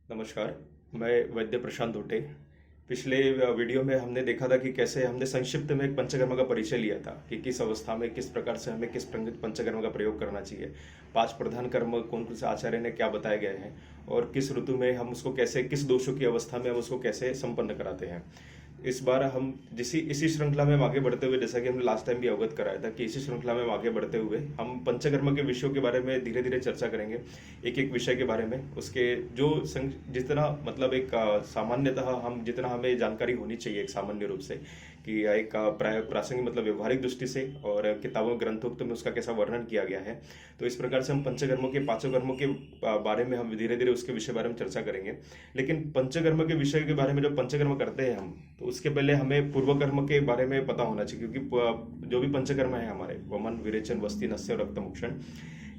नमस्कार। मैं वैद्य प्रशांत होटे। पिछले वीडियो में हमने देखा था कि कैसे हमने संक्षिप्त में एक पंचकर्म का परिचय लिया था कि किस अवस्था में किस प्रकार से हमें किस पंचकर्म का प्रयोग करना चाहिए। 5 प्रधान कर्म कौन कौन से आचार्य ने क्या बताए गए हैं और किस ऋतु में हम उसको कैसे, किस दोषों की अवस्था में हम उसको कैसे संपन्न कराते हैं। इस बार हम इसी श्रृंखला में हम आगे बढ़ते हुए, जैसा कि हमने लास्ट टाइम भी अवगत कराया था, कि इसी श्रृंखला में हम आगे बढ़ते हुए हम पंचकर्म के विषयों के बारे में धीरे धीरे चर्चा करेंगे। एक एक विषय के बारे में, उसके जो जितना मतलब एक सामान्यतः हम जितना हमें जानकारी होनी चाहिए एक सामान्य रूप से, कि एक प्रासंगिक मतलब व्यवहारिक दृष्टि से और किताबों ग्रंथोक्त में उसका कैसा वर्णन किया गया है। तो इस प्रकार से हम पंचकर्मों के, पांचों कर्मों के बारे में हम धीरे धीरे उसके विषय बारे में चर्चा करेंगे। लेकिन पंचकर्म के विषय के बारे में, जब पंचकर्म करते हैं हम, तो उसके पहले हमें पूर्व कर्म के बारे में पता होना चाहिए, क्योंकि जो भी पंचकर्म है हमारे, वमन, विरेचन, वस्ति, नस्य और रक्तमोक्षण,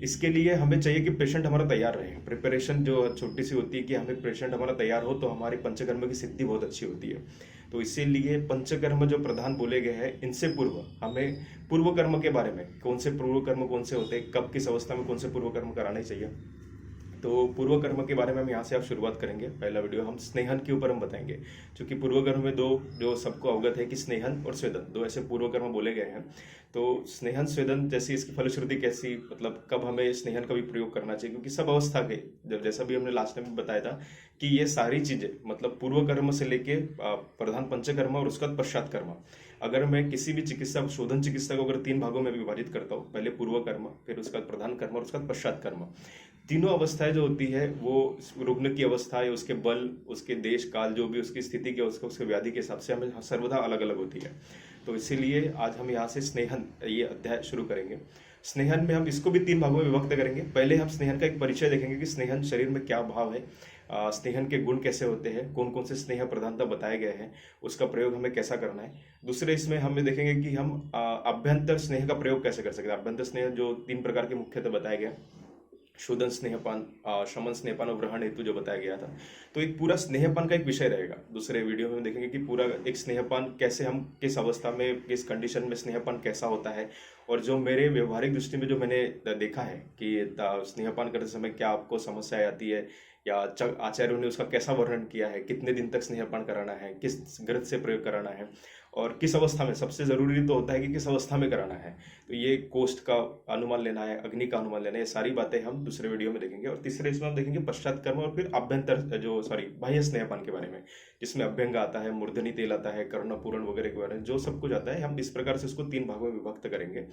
इसके लिए हमें चाहिए कि पेशेंट हमारा तैयार रहे। प्रिपरेशन जो छोटी सी होती है कि हमें पेशेंट हमारा तैयार हो तो हमारी पंचकर्म की सिद्धि बहुत अच्छी होती है। तो इसीलिए पंचकर्म जो प्रधान बोले गए हैं, इनसे पूर्व हमें पूर्व कर्म के बारे में, कौन से पूर्व कर्म कौन से होते हैं, कब किस अवस्था में कौन से पूर्व कर्म कराने चाहिए, तो पूर्व कर्म के बारे में हम यहाँ से आप शुरुआत करेंगे। पहला वीडियो हम स्नेहन के ऊपर हम बताएंगे, क्योंकि पूर्व कर्म में दो, जो सबको अवगत है कि स्नेहन और स्वेदन, दो ऐसे पूर्व कर्म बोले गए हैं। तो स्नेहन स्वेदन जैसी इसकी फलश्रुति कैसी, मतलब कब हमें स्नेहन का भी प्रयोग करना चाहिए, क्योंकि सब अवस्था के, जब जैसा भी हमने लास्ट टाइम बताया था कि ये सारी चीजें मतलब पूर्व कर्म से लेके प्रधान पंचकर्म और उसका पश्चात कर्म, अगर मैं किसी भी चिकित्सा, शोधन चिकित्सा को अगर 3 भागों में विभाजित करता हूँ, पहले पूर्व कर्म, फिर उसका प्रधान कर्म और उसका पश्चात कर्म, तीनों अवस्थाएं जो होती है वो रुग्ण की अवस्था है, उसके बल, उसके देश काल, जो भी उसकी स्थिति के, उसके व्याधि के हिसाब से हमें सर्वदा अलग अलग होती है। तो इसीलिए आज हम यहाँ से स्नेहन ये अध्याय शुरू करेंगे। स्नेहन में हम इसको भी 3 भागों में विभक्त करेंगे। पहले हम स्नेहन का एक परिचय देखेंगे कि स्नेहन शरीर में क्या भाव है, स्नेहन के गुण कैसे होते हैं, कौन कौन से स्नेह प्रधानता बताए गए हैं, उसका प्रयोग हमें कैसा करना है। दूसरे इसमें हमें देखेंगे कि हम अभ्यंतर स्नेह का प्रयोग कैसे कर सकते हैं। अभ्यंतर स्नेह जो 3 प्रकार के मुख्यतः बताए गए, शोधन स्नेहपान, शमन स्नेहपान और ग्रहण हेतु जो बताया गया था। तो एक पूरा स्नेहपान का एक विषय रहेगा। दूसरे वीडियो में देखेंगे कि पूरा एक स्नेहपान कैसे, हम किस अवस्था में, किस कंडीशन में स्नेहपान कैसा होता है, और जो मेरे व्यवहारिक दृष्टि में जो मैंने देखा है कि स्नेहपान करते समय क्या आपको समस्या आती है, या आचार्यों ने उसका कैसा वर्णन किया है, कितने दिन तक स्नेहपान कराना है, किस ग्रंथ से प्रयोग कराना है, और किस अवस्था में, सबसे जरूरी तो होता है कि किस अवस्था में कराना है। तो ये कोष्ठ का अनुमान लेना है, अग्नि का अनुमान लेना है, ये सारी बातें हम दूसरे वीडियो में देखेंगे। और तीसरे इसमें हम देखेंगे पश्चात कर्म और फिर अभ्यंतर जो बाह्य स्नेहपान के बारे में, जिसमें अभ्यंग आता है, मूर्धनि तेल आता है, कर्णपूरण वगैरह के बारे में जो सब कुछ आता है, हम इस प्रकार से इसको 3 भागों में विभक्त करेंगे।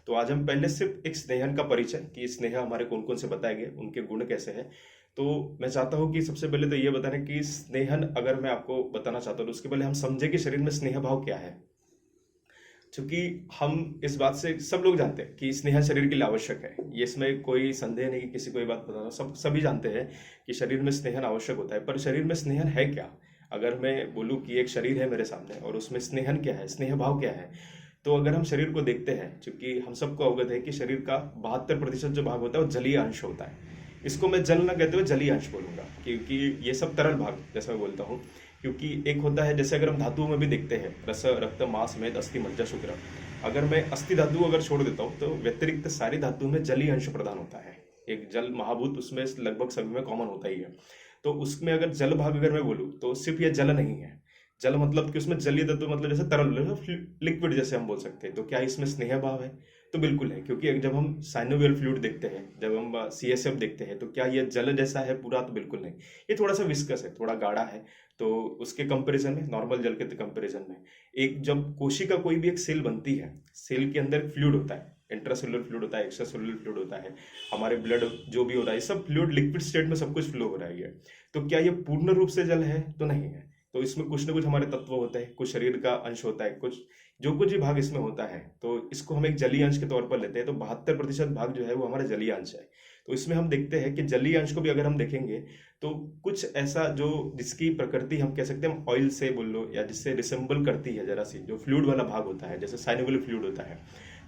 तो आज हम पहले सिर्फ एक स्नेहन का परिचय, कि स्नेह हमारे कौन कौन से बताए गए, उनके गुण कैसे हैं। तो मैं चाहता हूं कि सबसे पहले तो ये बताना कि स्नेहन अगर मैं आपको बताना चाहता हूं, तो उसके पहले हम समझे कि शरीर में स्नेह भाव क्या है। क्योंकि हम इस बात से सब लोग जानते हैं कि स्नेह शरीर के लिए आवश्यक है, ये इसमें कोई संदेह नहीं कि किसी को ये बात बताना, सभी जानते हैं कि शरीर में स्नेहन आवश्यक होता है। पर शरीर में स्नेहन है क्या? अगर मैं बोलूँ कि एक शरीर है मेरे सामने और उसमें स्नेहन क्या है, स्नेह भाव क्या है, तो अगर हम शरीर को देखते हैं, क्योंकि हम सबको अवगत है कि शरीर का 72% जो भाग होता है वो जलीय अंश होता है। इसको मैं जल न कहते हुए जलीय अंश बोलूंगा, क्योंकि ये सब तरल भाग जैसा मैं बोलता हूँ। क्योंकि एक होता है, जैसे अगर हम धातुओं में भी देखते हैं, रस, रक्त, मांस, मेद, अस्थि, मज्जा, शुक्र, अगर मैं अस्थि धातु अगर छोड़ देता हूँ तो व्यतिरिक्त सारी धातु में जलीय अंश प्रदान होता है। एक जल महाभूत उसमें लगभग सभी में कॉमन होता ही है। तो उसमें अगर जल भाग अगर मैं बोलूँ तो सिर्फ ये जल नहीं है। जल मतलब कि उसमें जलीय तत्व, मतलब जैसे तरल, लिक्विड जैसे हम बोल सकते हैं। तो क्या इसमें स्नेह भाव है? तो बिल्कुल है, क्योंकि जब हम साइनोवियल फ्लूइड देखते हैं, जब हम CSF देखते हैं, तो क्या ये जल जैसा है पूरा? तो बिल्कुल नहीं, ये थोड़ा सा विस्कस है, थोड़ा गाढ़ा है। तो उसके कंपैरिजन में, नॉर्मल जल के कंपैरिजन में, एक जब कोशिका कोई भी एक सेल बनती है, सेल के अंदर फ्लूइड होता है, इंट्रासेलुलर फ्लूइड होता है, एक्स्ट्रासेलुलर फ्लूइड होता है, हमारे ब्लड जो भी हो रहा है, सब फ्लूइड लिक्विड स्टेट में सब कुछ फ्लो हो रहा है। तो क्या ये पूर्ण रूप से जल है? तो नहीं है। तो इसमें कुछ ना कुछ हमारे तत्व होते हैं, कुछ शरीर का अंश होता है, कुछ जो कुछ भी भाग इसमें होता है, तो इसको हम एक जलीय अंश के तौर पर लेते हैं। तो 72% भाग जो है वो हमारा जलीय अंश है। तो इसमें हम देखते हैं कि जलीय अंश को भी अगर हम देखेंगे तो कुछ ऐसा जो, जिसकी प्रकृति हम कह सकते हैं ऑयल से बोल लो, या जिससे रिसेंबल करती है जरा सी, जो फ्लूइड वाला भाग होता है, जैसे साइनोवियल फ्लूइड होता है,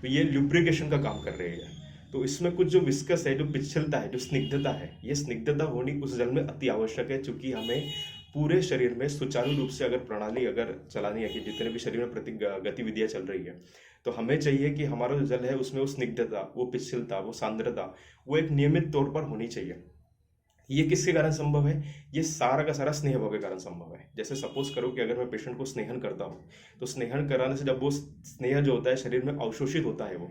तो ये ल्यूब्रिकेशन का काम कर रही है। तो इसमें कुछ जो विस्कस है, जो पिछलता है, जो स्निग्धता है, ये स्निग्धता होनी उस जल में अति आवश्यक है। चूंकि हमें पूरे शरीर में सुचारू रूप से अगर प्रणाली अगर चलानी है, कि जितने भी शरीर में प्रति गतिविधियां चल रही है, तो हमें चाहिए कि हमारा जो जल है उसमें वो स्निग्धता, वो पिछलता, वो सांद्रता, वो एक नियमित तौर पर होनी चाहिए। ये किसके कारण संभव है? ये सारा का सारा स्नेह भाव के कारण संभव है। जैसे सपोज करो कि अगर मैं पेशेंट को स्नेहन करता हूँ, तो स्नेहन कराने से जब वो स्नेह जो होता है शरीर में अवशोषित होता है, वो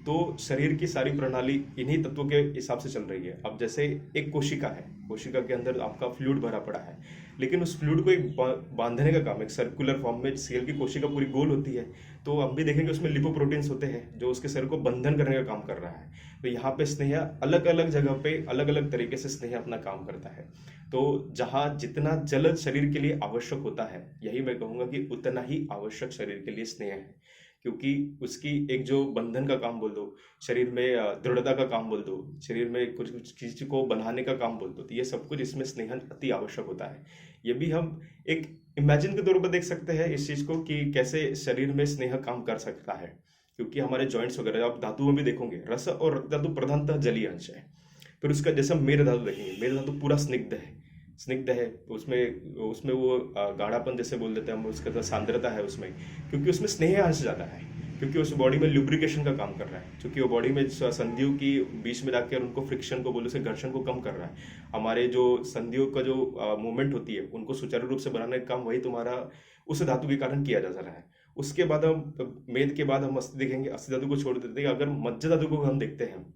तो शरीर की सारी प्रणाली इन्हीं तत्वों के हिसाब से चल रही है। अब जैसे एक कोशिका है, कोशिका के अंदर आपका फ्लूइड भरा पड़ा है, लेकिन उस फ्लूइड को एक बांधने का काम, एक सर्कुलर फॉर्म में सेल की कोशिका पूरी गोल होती है, तो हम भी देखेंगे उसमें लिपोप्रोटीन्स होते हैं जो उसके शरीर को बंधन करने का काम कर रहा है। तो यहाँ पे स्नेह अलग अलग जगह पे अलग अलग तरीके से स्नेह अपना काम करता है। तो जहाँ जितना जल शरीर के लिए आवश्यक होता है, यही मैं कहूँगा कि उतना ही आवश्यक शरीर के लिए स्नेह है। क्योंकि उसकी एक जो बंधन का काम बोल दो, शरीर में दृढ़ता का काम बोल दो, शरीर में कुछ कुछ चीज को बनाने का काम बोल दो, तो ये सब कुछ इसमें स्नेहन अति आवश्यक होता है। ये भी हम एक इमेजिन के तौर पर देख सकते हैं इस चीज को कि कैसे शरीर में स्नेह काम कर सकता है। क्योंकि हमारे जॉइंट्स वगैरह आप धातुओं में भी देखोगे, रस और रक्त धातु प्रधानतः जलीय अंश है। फिर उसका जैसे हम मेर धातु देखेंगे, मेर धातु पूरा स्निग्ध है, स्निग्ध है। उसमें उसमें वो गाढ़ापन जैसे बोल देते हैं हम, उसका तो सांद्रता है उसमें, क्योंकि उसमें स्नेह अंश ज़्यादा है, क्योंकि उस बॉडी में लुब्रिकेशन का काम कर रहा है, क्योंकि वो बॉडी में संधियों की बीच में जाकर उनको फ्रिक्शन को बोलो से घर्षण को कम कर रहा है। हमारे जो संधियों का जो मूवमेंट होती है उनको सुचारू रूप से बनाने का काम वही तुम्हारा उस धातु के कारण किया जा रहा है। उसके बाद हम मेद के बाद हम अस्थि देखेंगे, अस्थि धातु को छोड़ देते हैं। अगर मज्जा धातु को हम देखते हैं,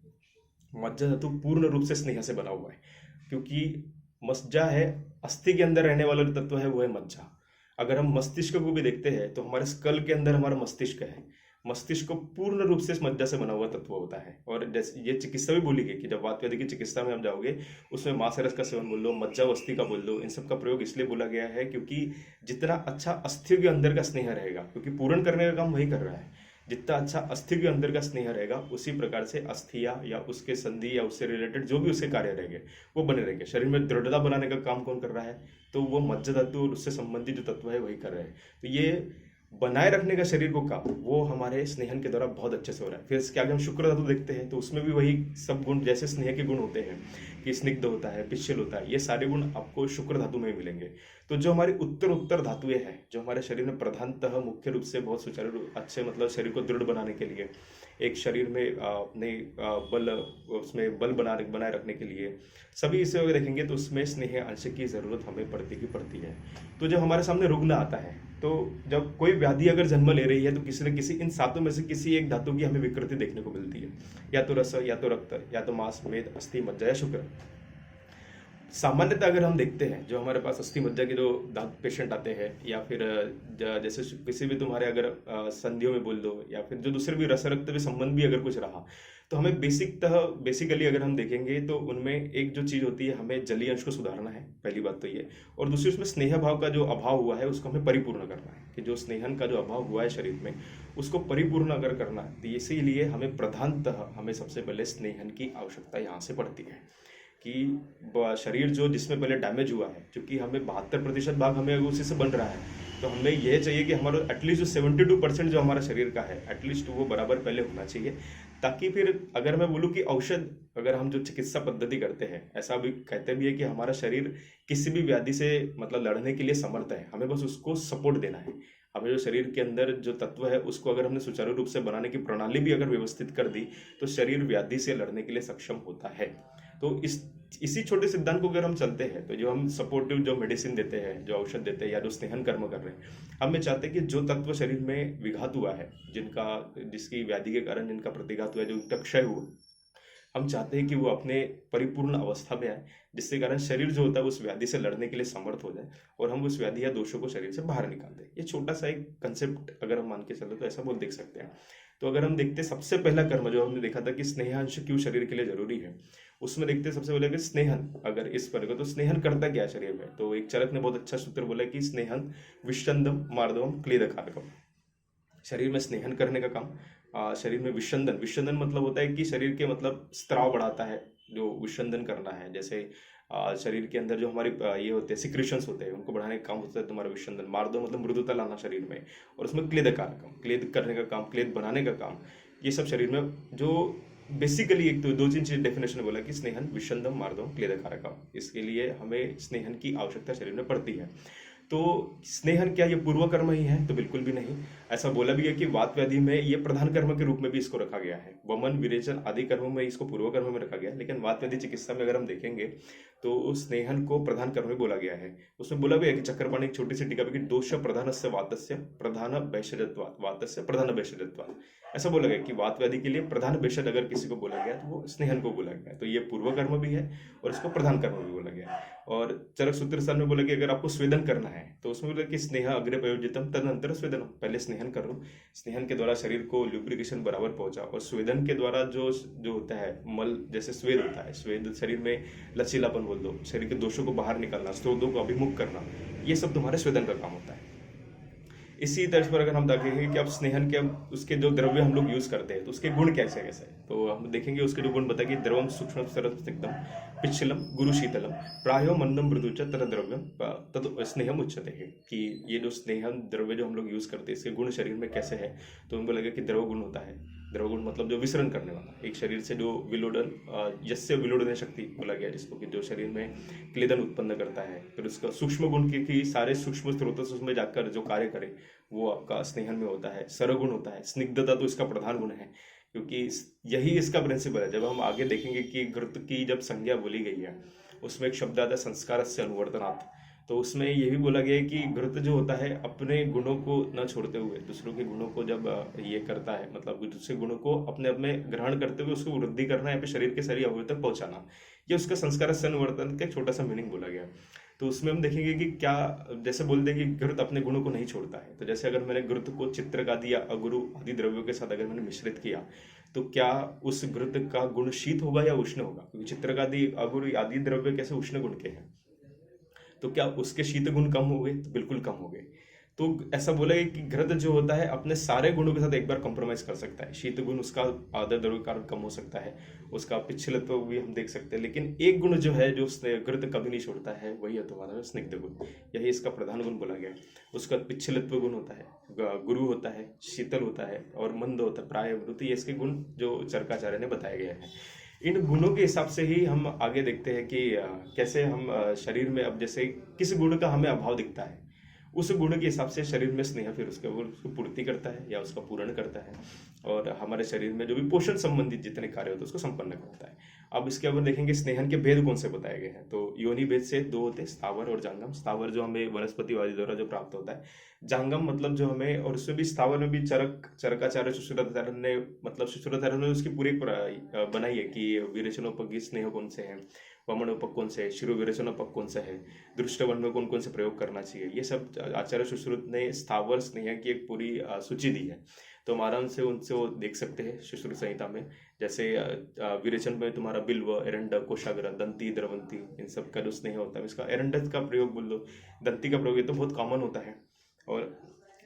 मज्जा धातु पूर्ण रूप से स्नेह से बना हुआ है, क्योंकि मज्जा है अस्थि के अंदर रहने वाला जो तत्व है वो है मज्जा। अगर हम मस्तिष्क को भी देखते हैं तो हमारे स्कल के अंदर हमारा मस्तिष्क है, मस्तिष्क पूर्ण रूप से इस मज्जा से बना हुआ तत्व होता है। और जैसे ये चिकित्सा भी बोली गई कि जब वात व्याधि की चिकित्सा में हम जाओगे, उसमें मांस रस का सेवन बोल लो, मज्जा अस्थि का बोल दो, इन सब का प्रयोग इसलिए बोला गया है क्योंकि जितना अच्छा अस्थियों के अंदर का स्नेह रहेगा, क्योंकि पूर्ण करने का काम वही कर रहा है, जितना अच्छा अस्थि के अंदर का स्नेह रहेगा उसी प्रकार से अस्थिया या उसके संधि या उससे रिलेटेड जो भी उसके कार्य रहेंगे वो बने रहेंगे। शरीर में दृढ़ता बनाने का काम कौन कर रहा है? तो वो मज्जा धातु और उससे संबंधित जो तत्व है वही कर रहे हैं। तो ये बनाए रखने का शरीर को काम वो हमारे स्नेहन के द्वारा बहुत अच्छे से हो रहा है। फिर इसके आगे हम शुक्र धातु देखते हैं तो उसमें भी वही सब गुण जैसे स्नेह के गुण होते हैं कि स्निग्ध होता है, पिच्छल होता है, ये सारे गुण आपको शुक्र धातु में मिलेंगे। तो जो हमारी उत्तर उत्तर धातुएं हैं, जो हमारे शरीर में प्रधानतः मुख्य रूप से बहुत सुचारू अच्छे मतलब शरीर को दृढ़ बनाने के लिए, एक शरीर में अपने बल उसमें बल बनाए रखने के लिए सभी इसे अगर देखेंगे तो उसमें स्नेह अंश की जरूरत हमें पड़ती ही पड़ती है। तो जब हमारे सामने रुग्ण आता है, तो जब कोई व्याधि अगर जन्म ले रही है तो किसी न किसी इन सातों में से किसी एक धातु की हमें विकृति देखने को मिलती है, या तो रस, या तो रक्त, या तो मांस, मेद, अस्थि, मज्जा या शुक्र। सामान्यतः अगर हम देखते हैं जो हमारे पास अस्थि मज्जा के जो दांत पेशेंट आते हैं, या फिर जैसे किसी भी तुम्हारे अगर संधियों में बोल दो, या फिर जो दूसरे भी रस रक्त भी संबंध भी अगर कुछ रहा, तो हमें बेसिकली अगर हम देखेंगे तो उनमें एक जो चीज़ होती है, हमें जलीय अंश को सुधारना है, पहली बात तो ये। और दूसरी उसमें स्नेह भाव का जो अभाव हुआ है उसको हमें परिपूर्ण करना है, कि जो स्नेहन का जो अभाव हुआ है शरीर में उसको परिपूर्ण अगर करना है, तो इसीलिए हमें प्रधानतः हमें सबसे पहले स्नेहन की आवश्यकता यहाँ से पड़ती है। कि शरीर जो जिसमें पहले डैमेज हुआ है, क्योंकि हमें 72% भाग हमें उसी से बन रहा है, तो हमें यह चाहिए कि हमारा एटलीस्ट जो 72% जो हमारा शरीर का है एटलीस्ट वो बराबर पहले होना चाहिए, ताकि फिर अगर मैं बोलूँ कि औषध अगर हम जो चिकित्सा पद्धति करते हैं, ऐसा भी कहते भी है कि हमारा शरीर किसी भी व्याधि से मतलब लड़ने के लिए समर्थ है, हमें बस उसको सपोर्ट देना है। हमें जो शरीर के अंदर जो तत्व है उसको अगर हमने सुचारू रूप से बनाने की प्रणाली भी अगर व्यवस्थित कर दी तो शरीर व्याधि से लड़ने के लिए सक्षम होता है। तो इसी छोटे सिद्धांत को अगर हम चलते हैं, तो जो हम सपोर्टिव जो मेडिसिन देते हैं, जो औषध देते हैं, या जो स्नेहन कर्म कर रहे हैं, हम ये चाहते हैं कि जो तत्व शरीर में विघात हुआ है, जिसकी व्याधि के कारण जिनका प्रतिघात हुआ है, जो उनका क्षय हुआ, हम चाहते हैं कि वो अपने परिपूर्ण अवस्था में आए, जिसके कारण शरीर जो होता है उस व्याधि से लड़ने के लिए समर्थ हो जाए और हम उस व्याधि या दोषों को शरीर से बाहर निकाल दें। ये छोटा सा एक कंसेप्ट अगर हम मान के चले तो ऐसा बोल देख सकते हैं। तो अगर हम देखते सबसे पहला कर्म जो हमने देखा था कि स्नेहांश क्यों शरीर के लिए जरूरी है, उसमें देखते सबसे पहले कि स्नेहन अगर इस पर तो स्नेहन करता क्या शरीर में। तो एक चरक ने बहुत अच्छा सूत्र बोला कि स्नेहन विषंदम मार्दवम क्लेदकारकम, शरीर में स्नेहन करने का काम, शरीर में विषंदन मतलब होता है कि शरीर के मतलब स्त्राव बढ़ाता है, जो विषंदन करना है। जैसे शरीर के अंदर जो हमारी ये होते हैं सिक्रेशंस होते हैं उनको बढ़ाने का काम होता है तुम्हारा विषंदन। मार्दव मतलब मृदुता लाना शरीर में, और उसमें क्लेदकारकम क्लेद करने का काम, क्लेद बनाने का काम, ये सब शरीर में जो बेसिकली एक तो दो तीन चीज डेफिनेशन बोला कि स्नेहन विषंदम मार्दवम क्लेदकारकम, इसके लिए हमें स्नेहन की आवश्यकता शरीर में पड़ती है। तो स्नेहन क्या ये पूर्व कर्म ही है? तो बिल्कुल भी नहीं। ऐसा बोला भी है कि वात व्याधि में ये प्रधान कर्म के रूप में भी इसको रखा गया है। वमन विरेचन आदि कर्मों में इसको पूर्व कर्म में रखा गया है, लेकिन वात व्याधि चिकित्सा में अगर हम देखेंगे तो स्नेहन को प्रधान कर्म में बोला गया है। उसमें बोला भी है कि चक्रपाणी एक छोटी सी टीका भी कि दोष प्रधानस्य वातस्य प्रधान भेषजत्वात् वातस्य प्रधान भेषजत्वात्, ऐसा बोला गया कि वात व्याधि के लिए प्रधान भेषज अगर किसी को बोला गया तो वो स्नेहन को बोला गया है। तो ये पूर्व कर्म भी है और इसको प्रधान कर्म भी बोला गया है। और चरक सूत्र स्थान में बोला कि अगर आपको स्वेदन करना है तो उसमें बोला कि स्नेह अग्रे प्रयोजितम तदनंतर स्वेदनम, पहले स्नेहन कर लो, स्नेहन के द्वारा शरीर को ल्यूब्रिकेशन बराबर पहुंचा, और स्वेदन के द्वारा जो जो होता है मल जैसे स्वेद होता है, स्वेद शरीर में लचीलापन बोल दो, शरीर के दोषों को बाहर निकालना, स्रोतों को अभिमुख करना, ये सब तुम्हारे स्वेदन का काम होता है। इसी तर्ज पर अगर हम देखेंगे कि अब स्नेहन के अब उसके जो द्रव्य हम लोग यूज करते हैं तो उसके गुण कैसे कैसे है, तो हम देखेंगे उसके जो गुण बताएंगे द्रवम सूक्ष्म सरल स्निग्धम पिच्छलम गुरु शीतलम प्रायो मंदम मृदु च तद द्रव्यम तद स्नेहम उच्चते है, कि ये जो स्नेहम द्रव्य जो हम लोग यूज करते हैं इसके गुण शरीर में कैसे है। तो हमको लगे कि द्रव गुण होता है, द्रव गुण मतलब जो विसरण करने वाला, एक शरीर से जो विलोडन यस्य विलोडन शक्ति बोला गया जिसको, कि जो शरीर में क्लेदन उत्पन्न करता है, फिर उसका सूक्ष्म गुण की सारे सूक्ष्म स्रोतों से उसमें जाकर जो कार्य करे वो आपका स्नेहन में होता है। सरगुण होता है, स्निग्धता तो इसका प्रधान गुण है, क्योंकि यही इसका प्रिंसिपल है। जब हम आगे देखेंगे कि घृत की जब संज्ञा बोली गई है उसमें एक शब्द आता है संस्कार से अनुवर्तनात्, तो उसमें ये भी बोला गया है कि घृत जो होता है अपने गुणों को न छोड़ते हुए दूसरों के गुणों को जब ये करता है, मतलब दूसरे गुणों को अपने अपने ग्रहण करते हुए उसको वृद्धि करना या फिर शरीर के सारी अवयव तक पहुंचाना, ये उसका संस्कार से अनुवर्तन का एक छोटा सा मीनिंग बोला गया। तो उसमें हम देखेंगे कि क्या जैसे बोलते हैं कि घृत अपने गुणों को नहीं छोड़ता है, तो जैसे अगर मैंने घृत को चित्रक आदि या अगुरु आदि द्रव्यों के साथ अगर मैंने मिश्रित किया तो क्या उस घृत का गुण शीत होगा या उष्ण होगा, क्योंकि चित्रक आदि अगुरु आदि द्रव्य कैसे उष्ण गुण के हैं, तो क्या उसके शीत गुण कम हो गए? तो बिल्कुल कम हो गए। तो ऐसा बोला है कि घृत जो होता है अपने सारे गुणों के साथ एक बार कॉम्प्रोमाइज कर सकता है। शीत गुण उसका आदर द्रव्य कारण कम हो सकता है, उसका पिच्छलत्व भी हम देख सकते हैं, लेकिन एक गुण जो है जो घृत कभी नहीं छोड़ता है वही है तुम्हारा स्निग्ध गुण, यही इसका प्रधान गुण बोला गया है। उसका पिच्छलत्व गुण होता है, गुरु होता है, शीतल होता है और मंद होता है, प्राय मृत, ये इसके गुण जो चरकाचार्य ने बताए गए हैं। इन गुणों के हिसाब से ही हम आगे देखते हैं कि कैसे हम शरीर में अब जैसे किस गुण का हमें अभाव दिखता है उस गुण के हिसाब से शरीर में स्नेह फिर उसके उसको पूर्ति करता है या उसका पूर्ण करता है, और हमारे शरीर में जो भी पोषण संबंधित जितने कार्य होते हैं उसको संपन्न करता है। अब इसके ऊपर देखेंगे स्नेहन के भेद कौन से बताए गए हैं, तो योनि भेद से दो होते हैं, स्थावर और जांगम। स्थावर जो हमें वनस्पतिवादी द्वारा जो प्राप्त होता है, जांगम मतलब जो हमें, और उसमें भी स्थावर में भी चरकाचार्य सुश्रुताचार्य ने, मतलब सुश्रुताचार्य ने उसकी पूरी बनाई है कि विरेचनोपयोगी स्नेह कौन से हैं, वमनोपक कौन से है, शिरो विरेचनोपक कौन सा है, दृष्टवन में कौन कौन से प्रयोग करना चाहिए, ये सब आचार्य सुश्रुत ने स्थावर स्नेह की एक पूरी सूची दी है। तो हम आराम से उनसे वो देख सकते हैं सुश्रुत संहिता में। जैसे विरेचन में तुम्हारा बिल्व, एरंड, कोशाग्र, दंती, द्रवंती, इन सब का जो स्नेह होता है इसका एरंड का प्रयोग बोल दो, दंती का प्रयोग, ये तो बहुत कॉमन होता है। और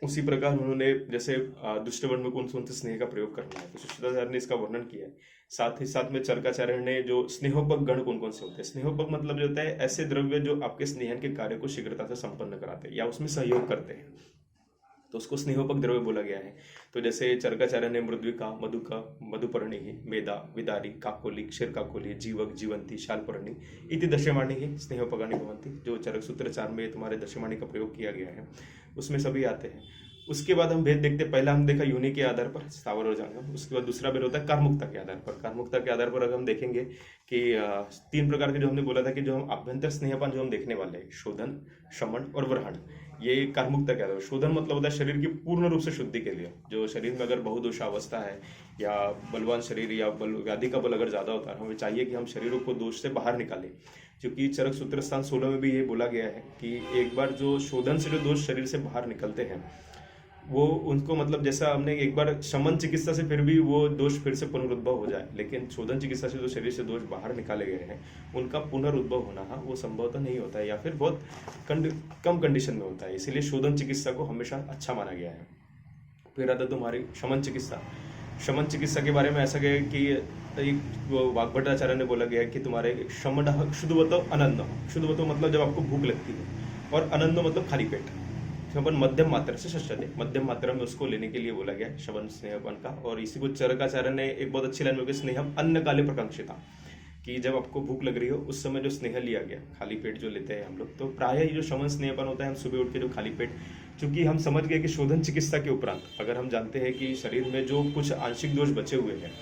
उसी प्रकार उन्होंने जैसे दुष्टवर्ण में कौन से स्नेह का प्रयोग करना है तो सुश्रुताचार्य ने इसका वर्णन किया है। साथ ही साथ में चरकाचार्य ने जो स्नेहोपक गण कौन कौन से होते हैं, स्नेहोपक मतलब जो होता है ऐसे द्रव्य जो आपके स्नेहन के कार्य को शीघ्रता से संपन्न कराते हैं या उसमें सहयोग करते हैं, तो उसको स्नेहोपक द्रव्य बोला गया है। तो जैसे चरकाचार्य ने मृद्विका, मधुका, मधुपर्णी, मेदा, विदारी, काकोली, क्षीरकाकोली, जीवक, जीवंती, शालपर्णी इति दशमाणी ही स्नेहोपकानी भवंती, जो चरक सूत्राचार में तुम्हारे दशमाणी का प्रयोग किया गया है उसमें सभी आते हैं। उसके बाद हम भेद देखते हैं, पहला हम देखा योनि के आधार पर स्थावर और जांगम, उसके बाद दूसरा भेद होता है कार्मुकता के आधार पर। कार्मुकता के आधार पर अगर हम देखेंगे कि 3 प्रकार के जो हमने बोला था कि जो हम आभ्यंतर स्नेहपान जो हम देखने वाले हैं, शोधन, शमन और व्रहण, ये कार्मुकता के आधार पर। शोधन मतलब होता है शरीर की पूर्ण रूप से शुद्धि के लिए, जो शरीर में अगर बहुदोष अवस्था है या बलवान शरीर या बल व्याधि का बल अगर ज्यादा होता है, हमें चाहिए कि हम शरीरों को दोष से बाहर निकालें, क्योंकि चरक सूत्र स्थान 16 में भी ये बोला गया है कि एक बार जो शोधन से जो दोष शरीर से बाहर निकलते हैं वो उनको, मतलब जैसा हमने एक बार शमन चिकित्सा से फिर भी वो दोष फिर से पुनरुद्भव हो जाए, लेकिन शोधन चिकित्सा से जो शरीर से दोष बाहर निकाले गए हैं उनका पुनरुद्भव होना वो संभव तो नहीं होता है या फिर बहुत कम कंडीशन में होता है, इसीलिए शोधन चिकित्सा को हमेशा अच्छा माना गया है। फिर आता तुम्हारी शमन चिकित्सा। शमन चिकित्सा के बारे में ऐसा गया कि वाग्भट्टाचार्य ने बोला गया कि तुम्हारे शमन शुद्धवतो अनंत, शुद्धवतो मतलब जब आपको भूख लगती है, और अनंत मतलब खाली पेट, अपन मध्यम मात्रा से शस्त्र, मध्यम मात्रा में उसको लेने के लिए बोला गया शवन स्नेहपन का। और इसी को चरकाचार्य ने एक बहुत अच्छी लाइन में स्नेहम अन्न काले प्रकांक्षिता, कि जब आपको भूख लग रही हो उस समय जो स्नेह लिया गया, खाली पेट जो लेते हैं हम लोग, तो प्रायः ये जो शमन स्नेहपान होता है, हम सुबह उठ के जो खाली पेट, चूंकि हम समझ गए कि शोधन चिकित्सा के उपरांत अगर हम जानते हैं कि शरीर में जो कुछ आंशिक दोष बचे हुए हैं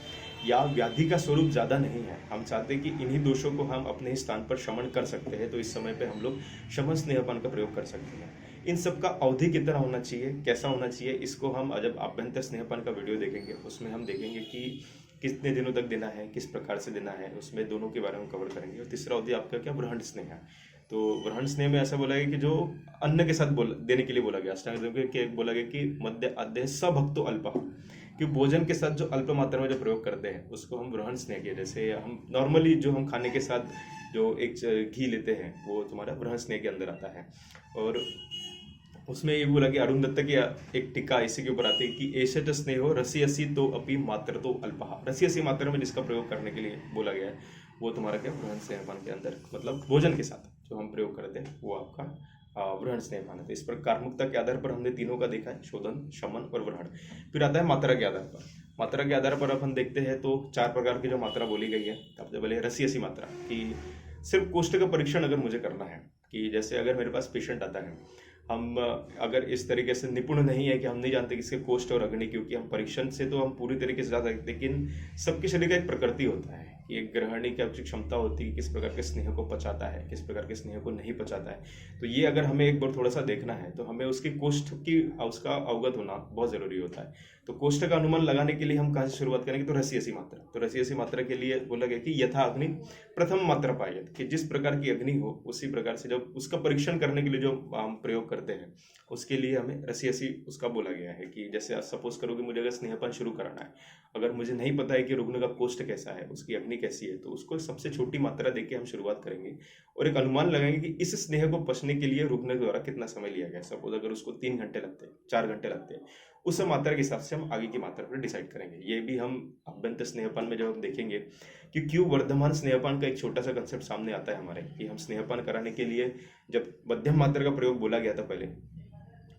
या व्याधि का स्वरूप ज़्यादा नहीं है, हम चाहते हैं कि इन्हीं दोषों को हम अपने ही स्थान पर शमन कर सकते हैं, तो इस समय पे हम लोग शमन स्नेहपान का प्रयोग कर सकते हैं। इन सब का अवधि कितना होना चाहिए, कैसा होना चाहिए, इसको हम जब अभ्यंतर स्नेहपान का वीडियो देखेंगे उसमें हम देखेंगे कि कितने दिनों तक देना है, किस प्रकार से देना है, उसमें दोनों के बारे में कवर करेंगे। और तीसरा अवधि आपका क्या, व्रहण स्नेह है। तो व्रहण स्नेह में ऐसा बोला गया कि जो अन्न के साथ देने के लिए बोला गया, अष्टांग योग के बोला गया कि मध्य आद्य सभक्तो अल्प, कि भोजन के साथ जो अल्प मात्रा में जो प्रयोग करते हैं उसको हम व्रहण स्नेह के, जैसे हम नॉर्मली जो हम खाने के साथ जो एक घी लेते हैं वो तुम्हारा व्रहण स्नेह के अंदर आता है। और उसमें ये बोला कि अरुण दत्त की एक टीका इसी के ऊपर आती है कि एषट स्नेहो रसियसी तो अपि मात्र तो अल्पहा, रसियसी मात्रा में जिसका प्रयोग करने के लिए बोला गया है वो तुम्हारा क्या, व्रहण स्नेहपान के अंदर, मतलब भोजन के साथ जो हम प्रयोग करते हैं वो आपका व्रहण स्नेहपान है। तो इस पर कार्मुकता के आधार पर हमने तीनों का देखा है, शोधन, शमन और व्रहण। फिर आता है मात्रा के आधार पर। मात्रा के आधार पर अपन देखते हैं तो 4 प्रकार की जो मात्रा बोली गई है। सबसे पहले रसियसी मात्रा, कि सिर्फ कोष्ठ का परीक्षण अगर मुझे करना है, कि जैसे अगर मेरे पास पेशेंट आता है, हम अगर इस तरीके से निपुण नहीं है कि हम नहीं जानते किसके कोष्ठ और अग्नि, क्योंकि हम परीक्षण से तो हम पूरी तरीके से जा सकते, लेकिन सबके शरीर का एक प्रकृति होता है कि एक ग्रहणी की अपनी क्षमता होती है, किस प्रकार के स्नेह को पचाता है, किस प्रकार के स्नेह को नहीं पचाता है। तो ये अगर हमें एक बार थोड़ा सा देखना है तो हमें उसकी कोष्ठ की उसका अवगत होना बहुत जरूरी होता है। तो कोष्ठ का अनुमान लगाने के लिए हम कहाँ से शुरुआत करेंगे, तो रसियसी मात्रा। तो रसियसी मात्रा के लिए बोला गया कि यथा अग्नि प्रथम मात्रा पायत, कि जिस प्रकार की अग्नि हो उसी प्रकार से जब उसका परीक्षण करने के लिए जो हम प्रयोग करते हैं उसके लिए हमें रसियसी उसका बोला गया है। कि जैसे सपोज करो कि मुझे अगर स्नेहपान शुरू कराना है, अगर मुझे नहीं पता है कि रुग्ण का कोष्ठ कैसा है, उसकी अग्नि कैसी है, तो उसको सबसे छोटी मात्रा देके हम शुरुआत करेंगे और एक अनुमान लगाएंगे कि इस स्नेह को पचने के लिए रुग्ण द्वारा कितना समय लिया गया। सपोज अगर उसको 3 घंटे लगते हैं, 4 घंटे लगते हैं, उस मात्रा के हिसाब से हम आगे की मात्रा पर डिसाइड करेंगे। ये भी हम अभ्यंतर स्नेहपान में जब हम देखेंगे कि क्यों वर्धमान स्नेहपान का एक छोटा सा कंसेप्ट सामने आता है हमारे, कि हम स्नेहपान कराने के लिए जब मध्यम मात्रा का प्रयोग बोला गया था पहले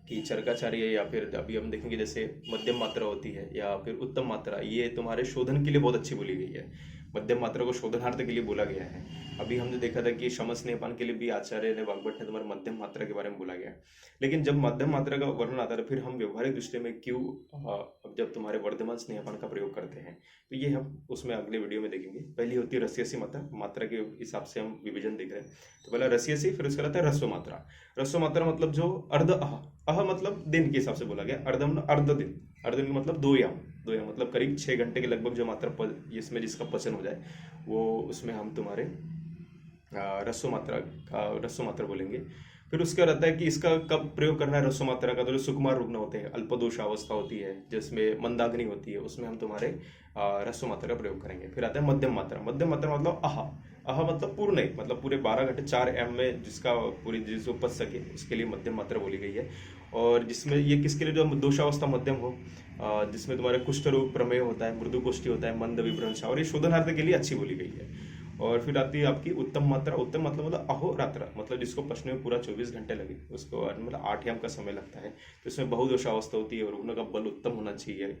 कि चरकाचार्य, या फिर अभी हम देखेंगे जैसे मध्यम मात्रा होती है या फिर उत्तम मात्रा, ये तुम्हारे शोधन के लिए बहुत अच्छी बोली गई है। मध्यम मात्रा को शोधनार्थ के लिए बोला गया है। अभी हमने देखा था कि शम स्नेहपान के लिए भी आचार्य ने, वाग्भट ने तुम्हारे मध्यम मात्रा के बारे में बोला गया है। लेकिन जब मध्यम मात्रा का वर्णन आता है फिर हम व्यवहारिक दृष्टि में क्यों जब तुम्हारे वर्धमान स्नेहपान का प्रयोग करते हैं, तो ये हम उसमें अगले वीडियो में देखेंगे। पहली होती है रसियसी मात्रा, मात्रा के हिसाब से हम विभाजन देख रहे हैं। तो पहला रसियसी, फिर उसका आता है रस्व मात्रा। रस्व मात्रा मतलब जो अर्ध अह मतलब दिन के हिसाब से बोला गया, अर्ध मतलब अर्ध दिन, अर्ध दिन मतलब 2 याम मतलब करीब 6 घंटे के लगभग जो मात्रा इसमें जिसका पचन हो जाए वो उसमें हम तुम्हारे रस्व मात्रा बोलेंगे। फिर उसका रहता है कि इसका कब प्रयोग करना है रस्व मात्रा का, तो जो सुकुमार रुग्ण होते हैं, अल्पदोष अवस्था होती है जिसमें मंदाग्नि होती है, उसमें हम तुम्हारे रस्व मात्रा का प्रयोग करेंगे। फिर आता है मध्यम मात्रा। मध्यम मात्रा मतलब अह मतलब पूर्ण नहीं, मतलब पूरे 12 घंटे 4 एम में जिसका पूरी जिसको पच सके उसके लिए मध्यम मात्रा बोली गई है। और जिसमें ये किसके लिए, जो दोषावस्था मध्यम हो, जिसमें तुम्हारे कुष्ठ रोग, प्रमेय होता है, मृदु कोष्ठी होता है, मंद विभ्रंश, और ये शोधनार्थ के लिए अच्छी बोली गई है। और फिर आती है आपकी उत्तम मात्रा। उत्तम मतलब अहोरात्र, मतलब जिसको पचने में पूरा 24 घंटे लगे उसको मतलब 8 याम का समय लगता है। तो इसमें बहुदोषावस्था होती है, रुग्ण का बल उत्तम होना चाहिए।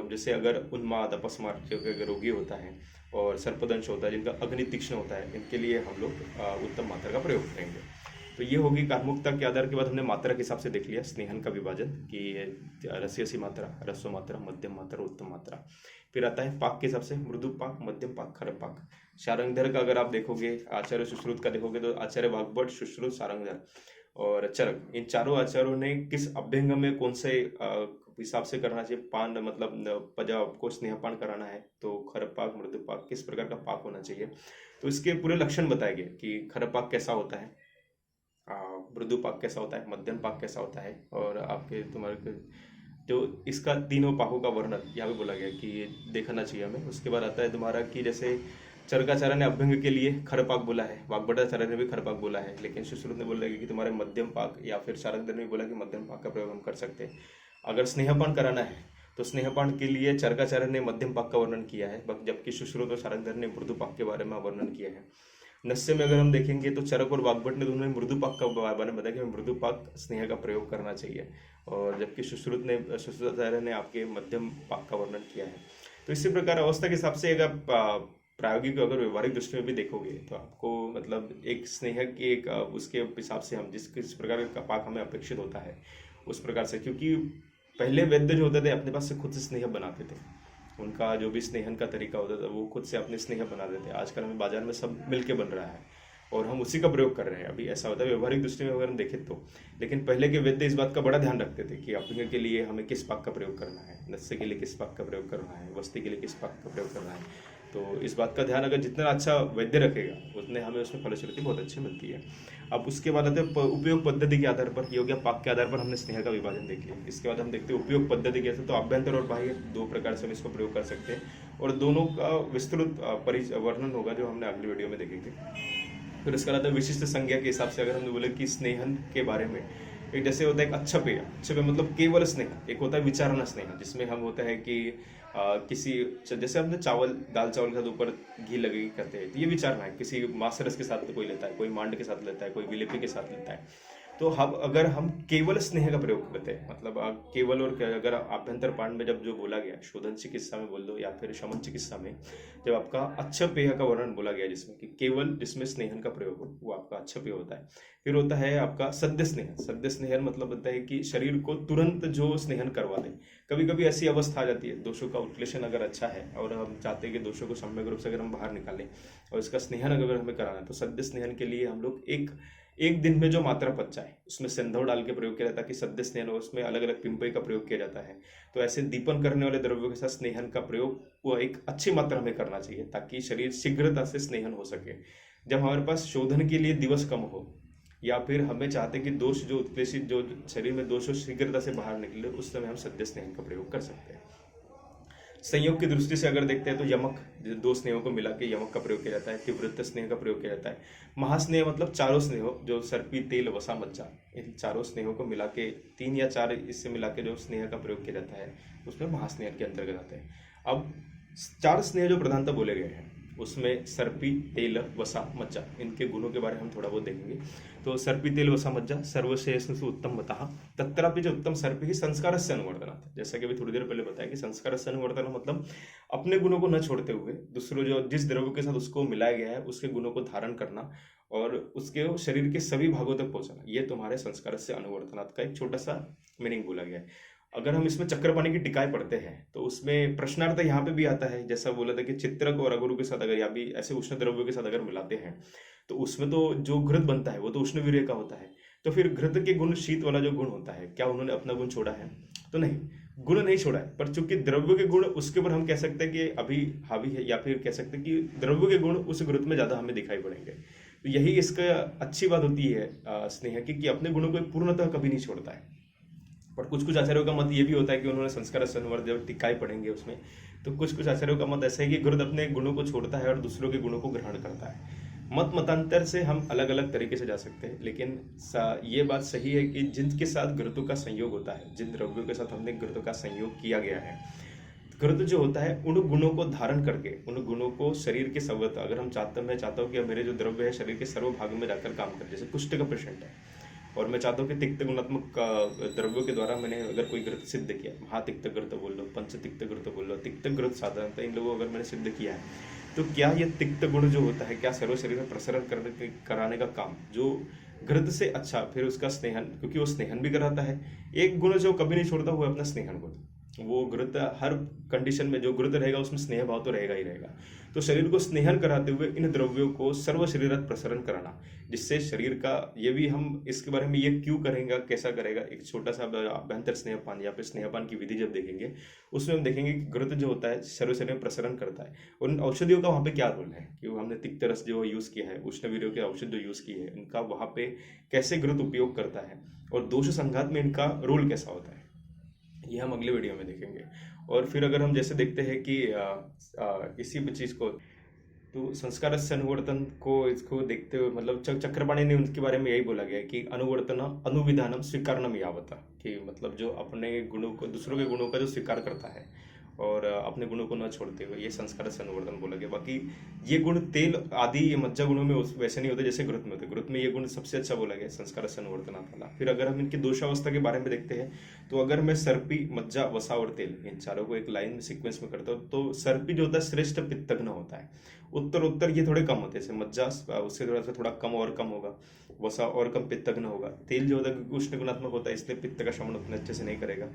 जैसे अगर उन्माद, अपस्मार जो रोगी होता है और सर्पदंश होता है, जिनका अग्नि तीक्ष्ण होता है, इनके लिए हम लोग उत्तम मात्रा का प्रयोग करेंगे। तो ये होगी कार्मुकता के आधार के बाद हमने मात्रा के हिसाब से देख लिया स्नेहन का विभाजन, कि रसियसी मात्रा, रस्व मात्रा, मध्यम मात्रा, उत्तम मात्रा। फिर आता है पाक के हिसाब से मृदु पाक, मध्यम पाक, खर पाक। शारंगधर का अगर आप देखोगे, आचार्य सुश्रुत का देखोगे तो आचार्य वाग्भट, सुश्रुत, शारंगधर और चरक, इन चारों आचार्यों ने किस अभ्यंग में कौन से हिसाब से करना चाहिए पान, मतलब पंजाब को स्नेहपान कराना है तो खर पाक, मृदु पाक, किस प्रकार का पाक होना चाहिए, तो इसके पूरे लक्षण बताए गए कि खर पाक कैसा होता है, मृदु पाक कैसा होता है, मध्यम पाक कैसा होता है, और आपके तुम्हारे जो इसका तीनों पाकों का वर्णन यहाँ पे बोला गया कि ये देखना चाहिए हमें। उसके बाद आता है तुम्हारा कि जैसे चरकाचार्य ने अभ्यंग के लिए खर पाक बोला है, वाग्भटाचार्य ने भी खर पाक बोला है, लेकिन सुश्रुत ने बोला कि तुम्हारे मध्यम पाक, या फिर शारंगधर ने बोला कि मध्यम पाक का प्रयोग हम कर सकते हैं। अगर स्नेहपान कराना है तो स्नेहपान के लिए चरकाचार्य ने मध्यम पाक का वर्णन किया है, जबकि सुश्रुत और शारंगधर ने मृदु पाक के बारे में वर्णन किया है। नस्य में अगर हम देखेंगे तो चरक और वाग्भट ने दोनों ने मृदु पाक का बारे में बताया कि मृदु पाक स्नेह का प्रयोग करना चाहिए, और जबकि सुश्रुताचार्य ने आपके मध्यम पाक का वर्णन किया है। तो इसी प्रकार अवस्था के हिसाब से अगर प्रायोगिक अगर व्यवहारिक दृष्टि में भी देखोगे तो आपको मतलब एक स्नेह की एक उसके हिसाब से हम जिस किस प्रकार का पाक हमें अपेक्षित होता है उस प्रकार से, क्योंकि पहले वैद्य जो होते थे अपने पास से खुद से स्नेह बनाते थे, उनका जो भी स्नेहन का तरीका होता था वो खुद से अपने स्नेह बनाते थे। आजकल हमें बाजार में सब मिलके बन रहा है और हम उसी का प्रयोग कर रहे हैं, अभी ऐसा होता है व्यवहारिक दृष्टि में अगर हम देखें तो। लेकिन पहले के वैद्य इस बात का बड़ा ध्यान रखते थे कि अपने के लिए हमें किस पाक का प्रयोग करना है, नस्से के लिए किस पाक का प्रयोग करना है, वस्ती के लिए किस पाक का प्रयोग करना है। तो इस बात का ध्यान अगर जितना अच्छा वैद्य रखेगा उतने हमें उसमें फलश्रुति बहुत अच्छी मिलती है। अब उसके बाद आते हैं उपयोग पद्धति के आधार पर, ये हो गया पाक के आधार पर हमने स्नेह का विभाजन देख लिया। इसके बाद हम देखते हैं उपयोग पद्धति कैसे, तो आभ्यंतर और बाह्य दो प्रकार से हम इसको प्रयोग कर सकते हैं और दोनों का विस्तृत वर्णन होगा जो हमने अगली वीडियो में देखेंगे। फिर उसके बाद विशिष्ट संज्ञा के हिसाब से अगर हमने बोले कि स्नेहन के बारे में, एक जैसे होता है एक अच्छा पेय मतलब केवल स्नेह, एक होता है विचारणा स्नेह जिसमें हम होता है कि किसी जैसे हमने चावल दाल चावल के साथ ऊपर घी लगे करते हैं तो ये विचारना है, किसी मांस रस के साथ कोई लेता है, कोई मांड के साथ लेता है, कोई विलेपी के साथ लेता है। तो हम अगर हम केवल स्नेह का प्रयोग करते हैं मतलब केवल, और अगर आभ्यंतर पाठ में जब जो बोला गया शोधन चिकित्सा में बोल दो या फिर शमन चिकित्सा में जब आपका अच्छा पेय का वर्णन बोला गया जिसमें कि केवल जिसमें स्नेहन का प्रयोग हो वो आपका अच्छा पेय होता है। फिर होता है आपका सद्य स्नेहन। सद्य स्नेहन मतलब होता है कि शरीर को तुरंत जो स्नेहन करवा दे। कभी कभी ऐसी अवस्था आ जाती है, दोषों का उत्क्लेशन अगर अच्छा है और हम चाहते हैं कि दोषों को सम्यक रूप से अगर हम बाहर निकालें और इसका स्नेहन अगर हमें कराना है तो सद्य स्नेहन के लिए हम लोग एक दिन में जो मात्रा पच जाए उसमें सिंधव डाल के प्रयोग किया जाता है कि सद्य स्नेहन हो, उसमें अलग अलग पिंपई का प्रयोग किया जाता है। तो ऐसे दीपन करने वाले द्रव्यों के साथ स्नेहन का प्रयोग वो एक अच्छी मात्रा में करना चाहिए ताकि शरीर शीघ्रता से स्नेहन हो सके। जब हमारे पास शोधन के लिए दिवस कम हो या फिर हमें चाहते कि दोष जो उत्प्रेषित जो शरीर में दोष शीघ्रता से बाहर निकले उस समय हम सद्य स्नेहन का प्रयोग कर सकते हैं। संयोग की दृष्टि से अगर देखते हैं तो यमक, दो स्नेहों को मिला के यमक का प्रयोग किया जाता है। तीव्रत स्नेह का प्रयोग किया जाता है। महास्नेह मतलब चारों स्नेहों जो सर्पी तेल वसा मज्जा, इन चारों स्नेहों को मिला के 3 या 4 इससे मिला के जो स्नेह का प्रयोग किया जाता है उसमें महास्नेह के अंतर्गत आते हैं। अब 4 स्नेह जो प्रधानता बोले गए हैं उसमें सर्पी तेल वसा मज्जा, इनके गुणों के बारे में हम थोड़ा बहुत देखेंगे। तो सर्पी तेल वसा मज्जा सर्वश्रेष्ठ उत्तम मतः तत्रापि जो उत्तम सर्पी ही संस्कार से अनुवर्तनात्, जैसा कि अभी थोड़ी देर पहले बताया कि संस्कार से अनुवर्तन मतलब अपने गुणों को न छोड़ते हुए दूसरों जो जिस द्रव्य के साथ उसको मिलाया गया है उसके गुणों को धारण करना और उसके शरीर के सभी भागों तक पहुंचाना, ये तुम्हारे संस्कार से अनुवर्तनात् का एक छोटा सा मीनिंग बोला गया है। अगर हम इसमें चक्रपाणी की टिकाएं पढ़ते हैं तो उसमें प्रश्नार्थ यहाँ पे भी आता है, जैसा बोला था कि चित्रक और अगुरु के साथ अगर या भी ऐसे उष्ण द्रव्यों के साथ अगर मिलाते हैं तो उसमें तो जो घृत बनता है वो तो उष्ण वीर्य का होता है। तो फिर घृत के गुण शीत वाला जो गुण होता है, क्या उन्होंने अपना गुण छोड़ा है? तो नहीं, गुण नहीं छोड़ा है, पर चूंकि द्रव्य के गुण उसके ऊपर हम कह सकते हैं कि अभी हावी है, या फिर कह सकते हैं कि द्रव्य के गुण उस घृत में ज्यादा हमें दिखाई पड़ेंगे। तो यही इसका अच्छी बात होती है स्नेह की, कि अपने गुणों को पूर्णतः कभी नहीं छोड़ता है। पर कुछ कुछ आचार्यों का मत ये भी होता है कि उन्होंने संस्कार संवर्ध जब टिकाई पढ़ेंगे उसमें तो कुछ कुछ आचार्यों का मत ऐसा है कि घृत अपने गुणों को छोड़ता है और दूसरों के गुणों को ग्रहण करता है। मतांतर से हम अलग अलग तरीके से जा सकते हैं, लेकिन ये बात सही है कि जिनके साथ घृतों का संयोग होता है, जिन द्रव्यों के साथ हमने घृतों का संयोग किया गया है, घृत जो होता है उन गुणों को धारण करके उन गुणों को शरीर के सर्वत्र, अगर हम चाहते हैं, मैं चाहता हूँ कि मेरे जो द्रव्य है शरीर के सर्व भाग में जाकर काम करे, जैसे कुष्ठ का पेशेंट है और मैं चाहता हूँ कि तिक्त गुणात्मक द्रव्यों के द्वारा मैंने अगर कोई घृत सिद्ध किया, महातिक्त घृत बोल लो, पंच तिक्त घृत बोल लो, तिक्त घृत साधारणतः इन लोगों अगर मैंने सिद्ध किया है तो क्या ये तिक्त गुण जो होता है क्या सर्व शरीर में प्रसरण कराने का काम जो घृत से अच्छा, फिर उसका स्नेहन, क्योंकि वो स्नेहन भी कराता है। एक गुण जो कभी नहीं छोड़ता वो है अपना स्नेहन गुण। वो घृत हर कंडीशन में जो घृत रहेगा उसमें स्नेह भाव तो रहेगा ही रहेगा। तो शरीर को स्नेहन कराते हुए इन द्रव्यों को सर्व शरीरत प्रसरण कराना, जिससे शरीर का, ये भी हम इसके बारे में ये क्यों करेंगे, कैसा करेगा, एक छोटा सा अभ्यंतर स्नेहपान या फिर स्नेहपान की विधि जब देखेंगे उसमें हम देखेंगे कि घृत जो होता है सर्व शरीर में प्रसरण करता है। और उन औषधियों का वहाँ पे क्या रोल है कि हमने तिक्त रस जो यूज किया है, उष्णवीर्यों के औषध जो यूज की है, इनका वहाँ पे कैसे घृत उपयोग करता है और दोष संघात में इनका रोल कैसा होता है, ये हम अगले वीडियो में देखेंगे। और फिर अगर हम जैसे देखते हैं कि इसी चीज को, तो संस्कार से अनुवर्तन को इसको देखते हुए मतलब चक्रपाणी ने उनके बारे में यही बोला गया है कि अनुवर्तन अनुविधानम स्वीकारनम यावता, कि मतलब जो अपने गुणों को दूसरों के गुणों का जो स्वीकार करता है और अपने गुणों को न छोड़ते हुए, ये संस्कार संवर्धन बोला गया। बाकी ये गुण तेल आदि ये मज्जा गुणों में वैसे नहीं होते जैसे घृत में होते। घृत में ये गुण सबसे अच्छा बोला गया, संस्कार संवर्धन वाला। फिर अगर हम इनकी दोषावस्था के बारे में देखते हैं, तो अगर मैं सर्पी, मज्जा, वसा और तेल, इन चारों को एक लाइन में सीक्वेंस में करता हूँ, तो सर्पी जो होता है श्रेष्ठ पित्तग्न होता है। उत्तर उत्तर ये थोड़े कम होते हैं, जैसे मज्जा उससे थोड़ा कम और कम होगा, वसा और कम पित्तग्न होगा। तेल जो होता है क्योंकि उष्ण गुणात्मक होता है, इसलिए पित्त का शमन उतने अच्छे से नहीं करेगा।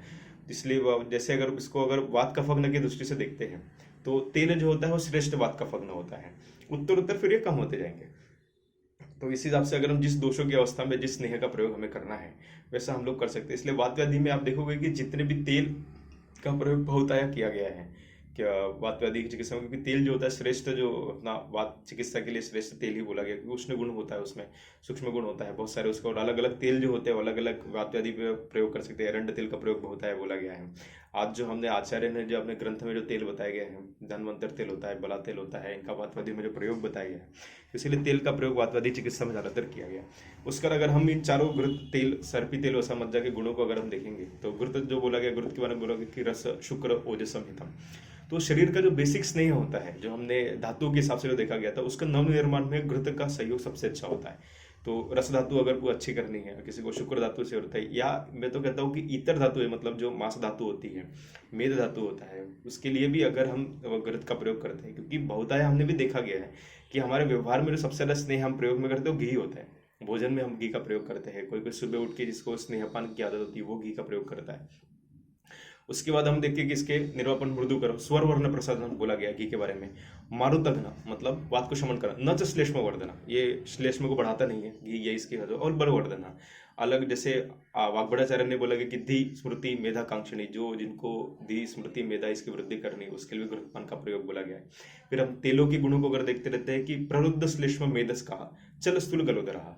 इसलिए जैसे अगर इसको अगर वात कफग्न की दृष्टि से देखते हैं, तो तेल जो होता है वो श्रेष्ठ वात कफग्न होता है। उत्तर उत्तर फिर ये कम होते जाएंगे। तो इस हिसाब से अगर हम जिस दोषों की अवस्था में जिस स्नेह का प्रयोग हमें करना है, वैसा हम लोग कर सकते हैं। इसलिए वात व्याधि में आप देखोगे कि जितने भी तेल का प्रयोग बहुतायत किया गया है क्या वात व्याधि की चिकित्सा में, क्योंकि तेल जो होता है श्रेष्ठ, जो अपना वात चिकित्सा के लिए श्रेष्ठ तेल ही बोला गया, क्योंकि उष्ण गुण होता है, उसमें सूक्ष्म गुण होता है बहुत सारे उसका। और अलग अलग तेल जो होते हैं अलग अलग वात व्याधि पे प्रयोग कर सकते हैं। एरंड तेल का प्रयोग बहुत है बोला गया है। आज जो हमने आचार्य ने जो अपने ग्रंथ में जो तेल बताए गए हैं, धन्वंतर तेल होता है, बला तेल होता है, इनका वात व्याधि में जो प्रयोग बताया गया है, इसीलिए तेल का प्रयोग वात व्याधि चिकित्सा में ज्यादातर किया गया। उसका अगर हम इन चारों घृत, तेल, सर्पी तेल, वसा, मज्जा के गुणों को अगर हम देखेंगे, तो घृत जो बोला गया, घृत के बारे में बोला गया कि रस, शुक्र, ओजसम, हितम। तो शरीर का जो बेसिक स्नेह होता है, जो हमने धातु के हिसाब से जो देखा गया था, उसका नव निर्माण में घृत का सहयोग सबसे अच्छा होता है। तो रस धातु अगर वो अच्छी करनी है, किसी को शुक्र धातु से होता है, या मैं तो कहता हूँ कि ईतर धातु है, मतलब जो मांस धातु होती है, मेद धातु होता है, उसके लिए भी अगर हम घृत का प्रयोग करते हैं, क्योंकि बहुतायत हमने भी देखा गया है कि हमारे व्यवहार में जो सबसे ज्यादा स्नेह हम प्रयोग में करते हैं वो घी होता है। भोजन में हम घी का प्रयोग करते हैं। कोई कोई सुबह उठ के जिसको स्नेहपान की आदत होती है वो घी का प्रयोग करता है। उसके बाद हम देखिए कि इसके निर्वापन मृदु करो, स्वर वर्ण प्रसाधन बोला गया घी के बारे में। मारुतघ्न मतलब वात को शमन करना, न च श्लेष्म वर्धना, ये श्लेष्म को बढ़ाता नहीं है घी, ये इसकी हद। और बलवर्धना अलग, जैसे वाग्भटाचार्य ने बोला कि धी स्मृति मेधा कांक्षणी, जो जिनको धी स्मृति मेधा इसकी वृद्धि करनी, उसके लिए घृतपान का प्रयोग बोला गया है। फिर हम तेलों के गुणों को अगर देखते रहते हैं कि प्ररुद्ध श्लेष्म मेधस का चल स्थूल गलोदरा,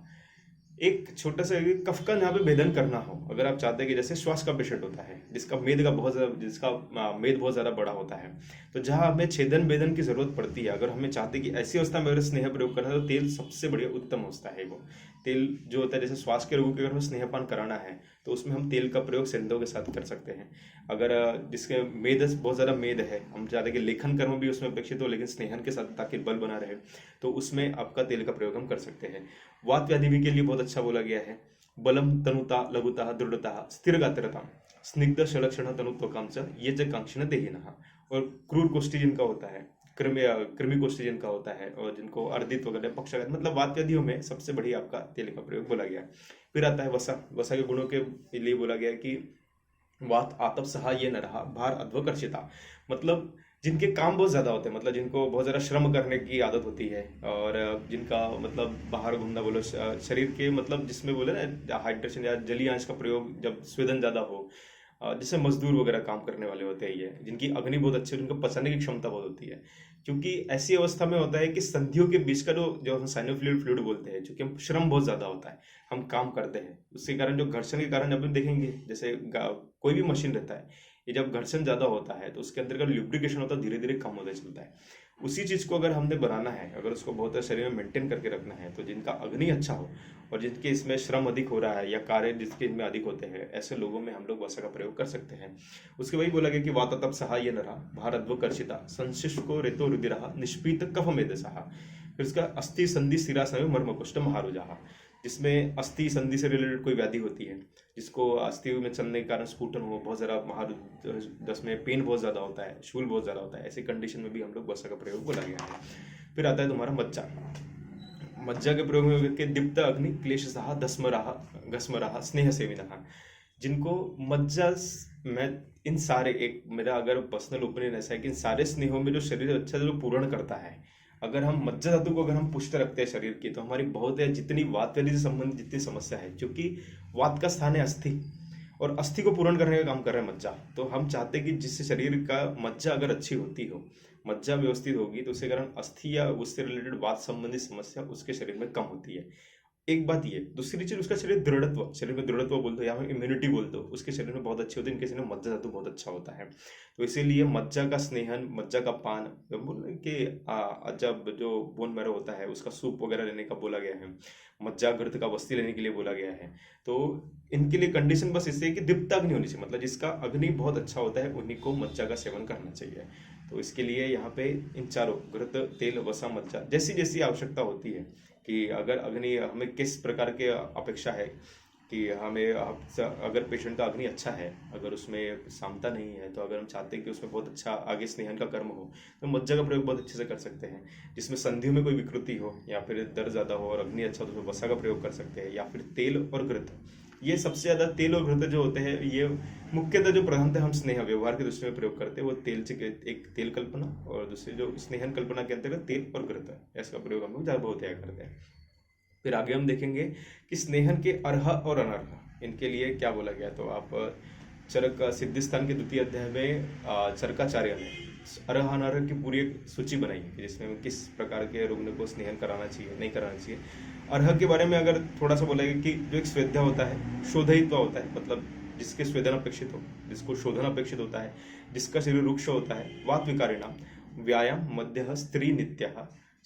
एक छोटा सा कफ का यहाँ पे भेदन करना हो, अगर आप चाहते हैं कि जैसे श्वास का पेशेंट होता है जिसका मेद का बहुत ज्यादा, जिसका मेद बहुत ज्यादा बड़ा होता है, तो जहाँ हमें छेदन भेदन की जरूरत पड़ती है, अगर हमें चाहते हैं कि ऐसी अवस्था में अगर स्नेह प्रयोग करना है, तो तेल सबसे बढ़िया उत्तम होता है। वो तेल जो होता है, जैसे श्वास के रोगों के अगर हमें स्नेहपान कराना है, तो उसमें हम तेल का प्रयोग सेंधों के साथ कर सकते हैं। अगर जिसके मेद बहुत ज्यादा मेद है, हम चाहते हैं कि लेखन कर्म भी उसमें अपेक्षित हो लेकिन स्नेहन के साथ, ताकि बल बना रहे, तो उसमें आपका तेल का प्रयोग हम कर सकते हैं। वात व्याधि भी के लिए बहुत अच्छा बोला गया है। बलम तनुता लघुता दृढ़ता स्थिर गात्रता स्निग्ध सलक्षण तनुत्व कांच ये ज कांक्षण देहिनः। और क्रूर कोष्ठी जिनका होता है, कृमि कोष्ठी जिनका होता है, और जिनको अर्दित वगैरह पक्षाघात, मतलब वात व्याधियों में सबसे बढ़िया आपका तेल का प्रयोग बोला गया है। फिर आता है वसा। वसा के गुणों के लिए बोला गया है कि वात आतप सहाय न रहा भार अध्वकर्षिता, मतलब जिनके काम बहुत ज्यादा होते हैं, मतलब जिनको बहुत ज्यादा श्रम करने की आदत होती है, और जिनका मतलब बाहर घूमना बोलो, शरीर के मतलब जिसमें बोले ना हाइड्रेशन या जलीय अंश का प्रयोग, जब स्वेदन ज्यादा हो, जैसे मजदूर वगैरह काम करने वाले होते हैं, ये जिनकी अग्नि बहुत अच्छी है, उनको पचाने की क्षमता बहुत होती है। क्योंकि ऐसी अवस्था में होता है कि संधियों के बीच का जो हम साइनो फ्लूइड बोलते हैं, क्योंकि हम श्रम बहुत ज्यादा होता है, हम काम करते हैं, उसके कारण जो घर्षण के कारण अपन देखेंगे, जैसे कोई भी मशीन रहता है, ये जब घर्षण ज्यादा होता है तो उसके अंदर का ल्यूब्रिकेशन होता है धीरे धीरे कम होता चलता है। उसी चीज को अगर हमने बनाना है, अगर उसको बहुत शरीर में मेंटेन करके रखना है, तो जिनका अग्नि अच्छा हो और जिनके इसमें श्रम अधिक हो रहा है या कार्य जिसके इनमें अधिक होते हैं, ऐसे लोगों में हम लोग वसा का प्रयोग कर सकते हैं। उसके वही बोला गया कि वाततप सहाय नरा भारद्वकर्षिता संशिष्को ऋतो रुदिरा निष्पीत कफ मेदसहा। फिर उसका अस्थि संधि सिरासनय मर्मकुष्ठ महारुजा, जिसमें अस्थि संधि से रिलेटेड कोई व्याधि होती है, जिसको अस्थि में चलने के कारण स्फूटन हो, बहुत ज्यादा महारुदस में पेन बहुत ज्यादा होता है, शूल बहुत ज्यादा होता है, ऐसी कंडीशन में भी हम लोग वसा का प्रयोग बोला गया है। फिर आता है तुम्हारा मज्जा। मज्जा के प्रयोग में के दीप्त अग्नि क्लेश सहा दस्मराह घस्मराह स्नेह सेविनः, जिनको मज्जा में इन सारे, एक मेरा अगर पर्सनल ओपिनियन ऐसा है कि इन सारे स्नेहों में जो शरीर अच्छा जो पूर्ण करता है, अगर हम मज्जा धातु को अगर हम पुष्ट रखते हैं शरीर की, तो हमारी बहुत है जितनी वात व्याधि से संबंधित जितनी समस्या है, क्योंकि वात का स्थान है अस्थि, और अस्थि को पूर्ण करने का काम कर रहा है मज्जा। तो हम चाहते हैं कि जिससे शरीर का मज्जा अगर अच्छी होती हो, मज्जा व्यवस्थित होगी, तो उसके कारण अस्थि या उससे रिलेटेड वात संबंधित समस्या उसके शरीर में कम होती है। एक बात ये, दूसरी चीज उसका शरीर दृढ़त्व, शरीर में दृढ़त्व बोल दो या फिर इम्यूनिटी बोल दो, उसके शरीर में बहुत अच्छी होती है, इनके शरीर में मज्जा धातु बहुत अच्छा होता है। तो इसीलिए मज्जा का स्नेहन, मज्जा का पान, बोल रहे हैं कि जब जो बोन मैरो होता है उसका सूप वगैरह लेने का बोला गया है, मज्जा घृत का वस्ती लेने के लिए बोला गया है। तो इनके लिए कंडीशन बस इससे है कि दीप्ताग्नि नहीं होनी चाहिए, मतलब जिसका अग्नि बहुत अच्छा होता है उन्हीं को मज्जा का सेवन करना चाहिए। तो इसके लिए यहाँ पे इन चारों घृत, तेल, वसा, मज्जा, जैसी जैसी आवश्यकता होती है कि अगर अग्नि हमें किस प्रकार के अपेक्षा है कि हमें अगर पेशेंट का अग्नि अच्छा है, अगर उसमें सामता नहीं है, तो अगर हम चाहते हैं कि उसमें बहुत अच्छा आगे स्नेहन का कर्म हो, तो मज्जा का प्रयोग बहुत अच्छे से कर सकते हैं। जिसमें संधियों में कोई विकृति हो या फिर दर्द ज़्यादा हो और अग्नि अच्छा हो, तो उसमें वसा का प्रयोग कर सकते हैं, या फिर तेल और घृत। ये सबसे ज़्यादा तेल और घृत जो होते हैं, ये मुख्यतः जो प्रधानतः हम स्नेह व्यवहार की दृष्टि में प्रयोग करते हैं, वो तेल से, एक तेल कल्पना और दूसरी जो स्नेहन कल्पना के अंतर्गत तेल और घृत है, इसका प्रयोग हम लोग ज़्यादा बहुत करते हैं। फिर आगे हम देखेंगे कि स्नेहन के अर्ह और अनर्ह, इनके लिए क्या बोला गया। तो आप चरक सिद्धिस्थान के द्वितीय अध्याय में चरकाचार्य ने अर्ह अनर्ह की पूरी एक सूची बनाई है कि जिसमें किस प्रकार के रुग्ण को स्नेहन कराना चाहिए, नहीं कराना चाहिए। अर्ह के बारे में अगर थोड़ा सा बोला गया कि जो एक स्वेद्या होता है, शोधयित्व होता है, मतलब जिसके स्वेदन अपेक्षित हो, जिसको शोधन अपेक्षित होता है, जिसका शरीर रुक्ष होता है, वात विकारिणाम व्यायाम मध्य स्त्री नित्य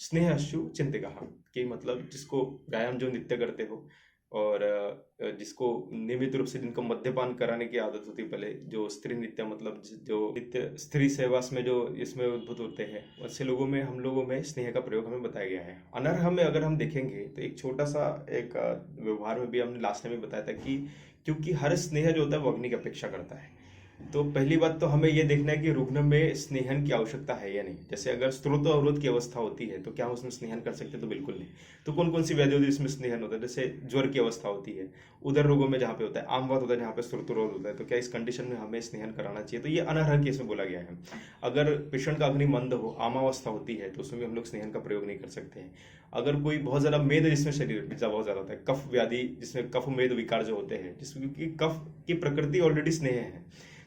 स्नेहशु चिंतिका, कि मतलब जिसको व्यायाम जो नित्य करते हो और जिसको नियमित रूप से जिनको मद्यपान कराने की आदत होती है, पहले जो स्त्री नित्य मतलब जो नित्य स्त्री सहवास में जो इसमें उद्भूत होते हैं, वैसे लोगों में, हम लोगों में स्नेह का प्रयोग हमें बताया गया है। अनर्ह में अगर हम देखेंगे तो एक छोटा सा एक व्यवहार में भी हमने लास्ट में बताया था कि क्योंकि हर स्नेह जो होता है वो अग्नि की अपेक्षा करता है। तो पहली बात तो हमें यह देखना है कि रुग्ण में स्नेहन की आवश्यकता है या नहीं। जैसे अगर स्त्रोत अवरोध की अवस्था होती है तो क्या हम उसमें स्नेहन कर सकते हैं? तो बिल्कुल नहीं। तो कौन कौन सी व्याधि होती है जिसमें स्नेहन होता है? जैसे ज्वर की अवस्था होती है, उदर रोगों में जहाँ पे होता है, आमवात होता है जहाँ पे स्त्रोत अवरोध होता है, तो क्या इस कंडीशन में हमें स्नेहन कराना चाहिए? तो ये अनर्ह केस में बोला गया है। अगर पेशेंट का अग्नि मंद हो, आमावस्था होती है, तो उसमें भी हम लोग स्नेहन का प्रयोग नहीं कर सकते हैं। अगर कोई बहुत ज्यादा मेद जिसमें शरीर पिज्जा बहुत ज्यादा होता है, कफ व्याधि जिसमें कफ मेद विकार जो होते हैं, जिसमें क्योंकि कफ की प्रकृति ऑलरेडी स्नेह है,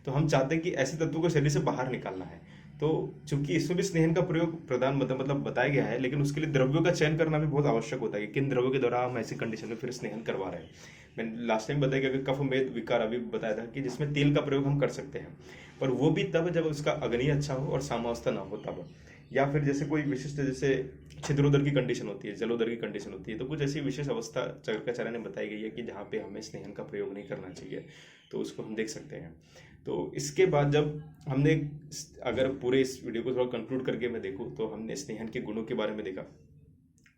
तो हम चाहते हैं कि ऐसे तत्वों को शरीर से बाहर निकालना है। तो चूंकि इसमें भी स्नेहन का प्रयोग प्रदान मतलब बताया गया है, लेकिन उसके लिए द्रव्यों का चयन करना भी बहुत आवश्यक होता है कि किन द्रव्यों के द्वारा हम ऐसी कंडीशन में फिर स्नेहन करवा रहे हैं। मैंने लास्ट टाइम बताया कि कफ मेद विकार अभी बताया था कि जिसमें तेल का प्रयोग हम कर सकते हैं, पर वो भी तब जब उसका अग्नि अच्छा हो और सामावस्था ना हो तब। या फिर जैसे कोई विशिष्ट, जैसे छिद्रोदर की कंडीशन होती है, जलोदर की कंडीशन होती है, तो कुछ ऐसी विशेष अवस्था चरकाचार्य ने बताई गई है कि जहाँ पे हमें स्नेहन का प्रयोग नहीं करना चाहिए, तो उसको हम देख सकते हैं। तो इसके बाद जब हमने, अगर पूरे इस वीडियो को थोड़ा कंक्लूड करके मैं देखूँ, तो हमने स्नेहन के गुणों के बारे में देखा,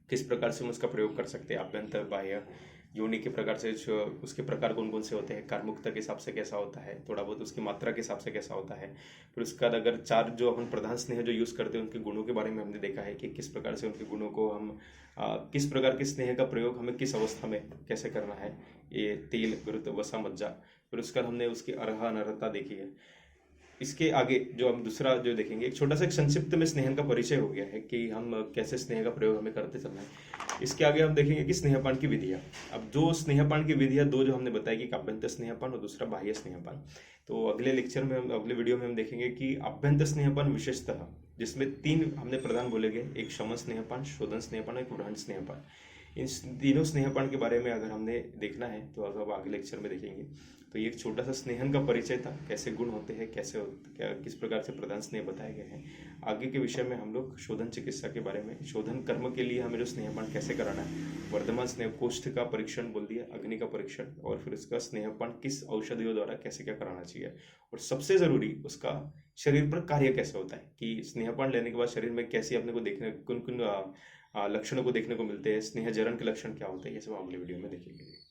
किस प्रकार से हम उसका प्रयोग कर सकते हैं, आभ्यंतर बाह्य योनि के प्रकार से, उसके प्रकार कौन कौन से होते हैं, कार्मुकता के हिसाब से कैसा होता है, थोड़ा बहुत उसकी मात्रा के हिसाब से कैसा होता है। फिर उसके बाद अगर चार जो अपन प्रधान स्नेह जो यूज़ करते हैं उनके गुणों के बारे में हमने देखा है कि किस प्रकार से उनके गुणों को हम किस प्रकार के स्नेह का प्रयोग हमें किस अवस्था में कैसे करना है, ये तेल, घृत, वसा, मज्जा। फिर उसके बाद हमने उसकी अर्ह अनर्हता देखी है। इसके आगे जो हम दूसरा जो देखेंगे, एक छोटा सा एक संक्षिप्त में स्नेहन का परिचय हो गया है कि हम कैसे स्नेह का प्रयोग हमें करते चलना है। इसके आगे हम देखेंगे कि स्नेहपान की विधियाँ। अब जो स्नेहपान की विधियाँ दो जो हमने बताया कि आभ्यंतर स्नेहपान और दूसरा बाह्य स्नेहपान, तो अगले लेक्चर में हम, अगले वीडियो में हम देखेंगे कि आभ्यंतर स्नेहपान विशेषतः जिसमें तीन हमने प्रदान बोले गए, एक शमन स्नेहपान, शोधन स्नेहपान और एक व्रण स्नेहपान। इन तीनों स्नेहपान के बारे में अगर हमने देखना है तो अब आगे लेक्चर में देखेंगे। तो ये एक छोटा सा स्नेहन का परिचय था, कैसे गुण होते हैं, कैसे क्या किस प्रकार से प्रधान स्नेह बताए गए हैं। आगे के विषय में हम लोग शोधन चिकित्सा के बारे में, शोधन कर्म के लिए हमें जो स्नेहपान कैसे कराना है, वर्धमान स्नेह कोष्ठ का परीक्षण बोल दिया, अग्नि का परीक्षण, और फिर उसका स्नेहपान किस औषधियों द्वारा कैसे क्या कराना चाहिए, और सबसे जरूरी उसका शरीर पर कार्य कैसे होता है कि स्नेहपान लेने के बाद शरीर में कैसे अपने को देखने, कुन कुन लक्षणों को देखने को मिलते हैं, स्नेह जरण के लक्षण क्या होते हैं, ये सब अगले वीडियो में देखेंगे।